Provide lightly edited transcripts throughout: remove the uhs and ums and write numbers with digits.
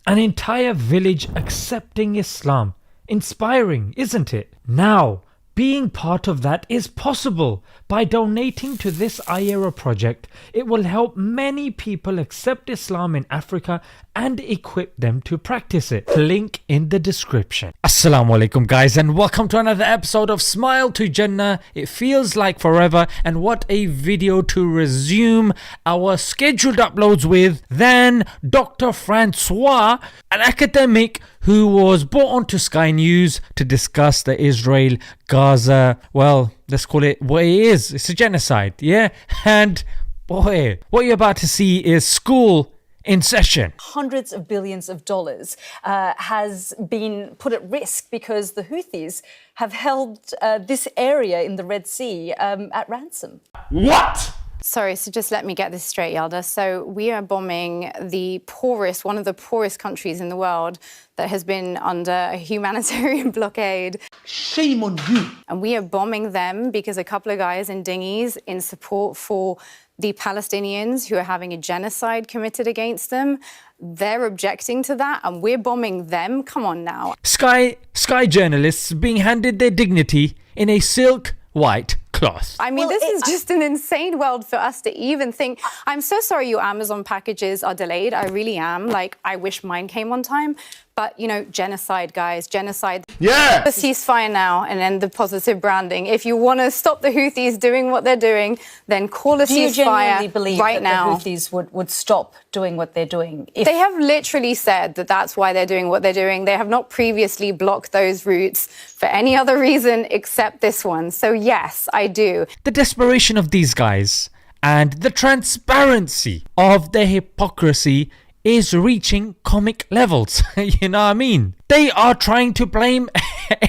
An entire village accepting Islam. Inspiring, isn't it? Now, being part of that is possible. By donating to this IERA project, it will help many people accept Islam in Africa and equip them to practice it. Link in the description. Assalamu alaikum guys, and welcome to another episode of Smile to Jannah. It feels like forever, and what a video to resume our scheduled uploads with than Dr. Francois, an academic who was brought onto Sky News to discuss the Israel-Gaza, well, let's call it what it is. It's a genocide, yeah? And boy, what you're about to see is school in session. Hundreds of billions of dollars has been put at risk because the Houthis have held this area in the Red Sea at ransom. What? Sorry, so just let me get this straight, Yalda. So we are bombing the poorest, one of the poorest countries in the world that has been under a humanitarian blockade. Shame on you. And we are bombing them because a couple of guys in dinghies in support for the Palestinians who are having a genocide committed against them. They're objecting to that and we're bombing them. Come on now. Sky journalists being handed their dignity in a silk white cloth. I mean, this is just an insane world for us to even think. I'm so sorry your Amazon packages are delayed. I really am. Like, I wish mine came on time. But, you know, genocide, guys, genocide. Yeah. The ceasefire now and end the positive branding. If you want to stop the Houthis doing what they're doing, then call a ceasefire right now. Do you genuinely believe that the Houthis would stop doing what they're doing? They have literally said that that's why they're doing what they're doing. They have not previously blocked those routes for any other reason except this one. So yes, I do. The desperation of these guys and the transparency of their hypocrisy is reaching comic levels. You know what I mean? They are trying to blame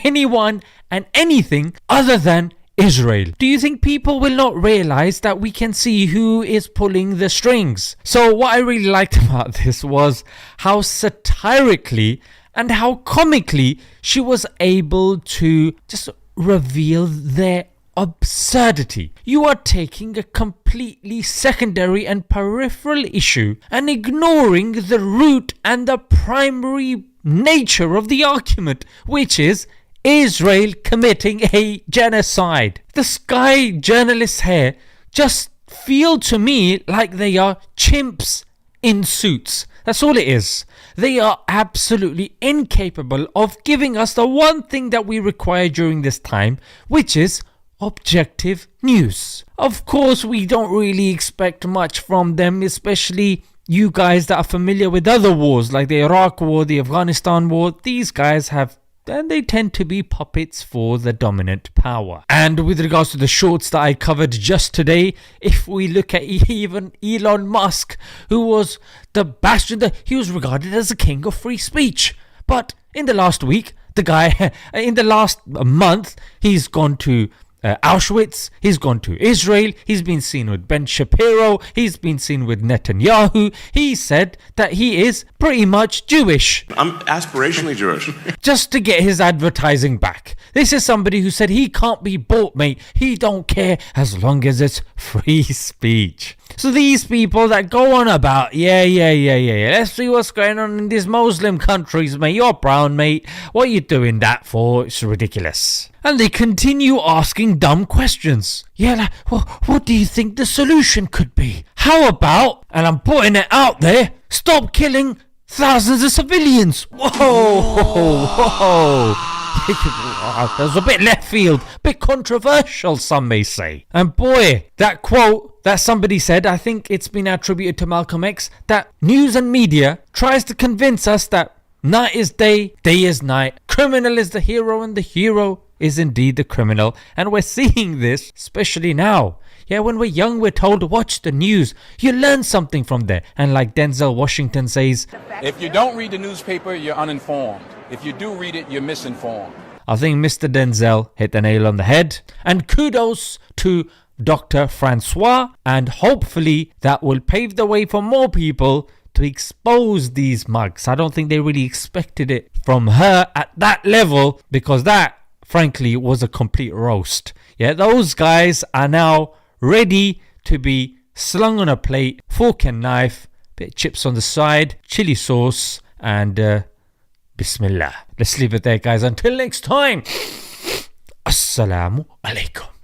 anyone and anything other than Israel. Do you think people will not realize that we can see who is pulling the strings? So what I really liked about this was how satirically and how comically she was able to just reveal their absurdity. You are taking a completely secondary and peripheral issue and ignoring the root and the primary nature of the argument, which is Israel committing a genocide. The Sky journalists here just feel to me like they are chimps in suits. That's all it is. They are absolutely incapable of giving us the one thing that we require during this time, which is objective news. Of course, we don't really expect much from them, especially you guys that are familiar with other wars like the Iraq war, the Afghanistan war. These guys they tend to be puppets for the dominant power. And with regards to the shorts that I covered just today, if we look at even Elon Musk, who was the bastion, he was regarded as the king of free speech. But in the last week, the guy, in the last month, he's gone to Auschwitz, he's gone to Israel, he's been seen with Ben Shapiro, he's been seen with Netanyahu. He said that he is pretty much Jewish. I'm aspirationally Jewish. Just to get his advertising back. This is somebody who said he can't be bought, mate. He don't care as long as it's free speech. So these people that go on about, yeah, let's see what's going on in these Muslim countries, mate. You're brown, mate. What are you doing that for? It's ridiculous. And they continue asking dumb questions. Yeah, like, what do you think the solution could be? How about, and I'm putting it out there, stop killing thousands of civilians? Whoa. That was a bit left field, bit controversial, some may say. And boy, that quote that somebody said, I think it's been attributed to Malcolm X, that news and media tries to convince us that night is day, day is night, criminal is the hero, and the hero is indeed the criminal. And we're seeing this, especially now. Yeah, when we're young, we're told to watch the news. You learn something from there. And like Denzel Washington says, if you don't read the newspaper, you're uninformed. If you do read it, you're misinformed. I think Mr. Denzel hit the nail on the head. And kudos to Dr. Francois. And hopefully that will pave the way for more people to expose these mugs. I don't think they really expected it from her at that level, because that, frankly, was a complete roast. Yeah, those guys are now ready to be slung on a plate, fork and knife, bit of chips on the side, chili sauce, And Bismillah. Let's leave it there, guys. Until next time. Assalamu alaikum.